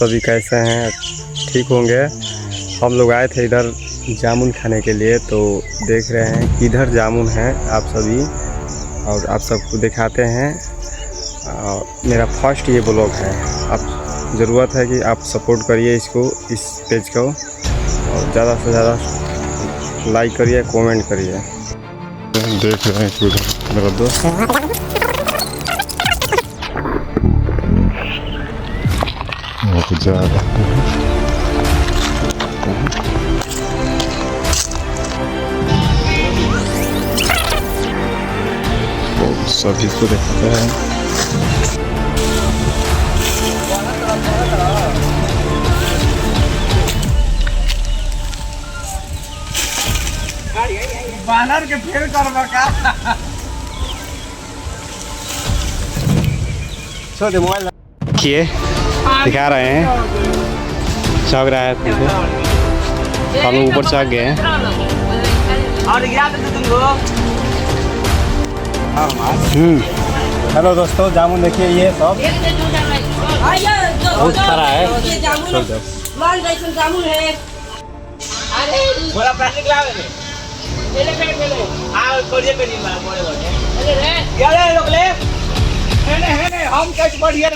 सभी कैसे हैं? ठीक होंगे। हम लोग आए थे इधर जामुन खाने के लिए, तो देख रहे हैं किधर जामुन है आप सभी, और आप सबको दिखाते हैं। मेरा फर्स्ट ये ब्लॉग है। आप ज़रूरत है कि आप सपोर्ट करिए इसको, इस पेज को, और ज़्यादा से ज़्यादा लाइक करिए, कमेंट करिए। देख रहे हैं उधर मेरा दोस्त जा रहा है। सभी को देखते हैं। बानर के फेल करबा का छोड़ दे मोबाइल। देखिए दिखा रहे हैं, चग रहा है तुमको। हम ऊपर चढ़ गए हैं। और याद है तुमको। हेलो दोस्तों, जामुन देखिए, ये सब बहुत सारा है। जामुन है। अरे बड़ा प्लास्टिक लावे ले आ कोरिया पे नहीं बड़े बड़े अरे रे क्या रे लोग ले है ने हम कैसे बढ़िया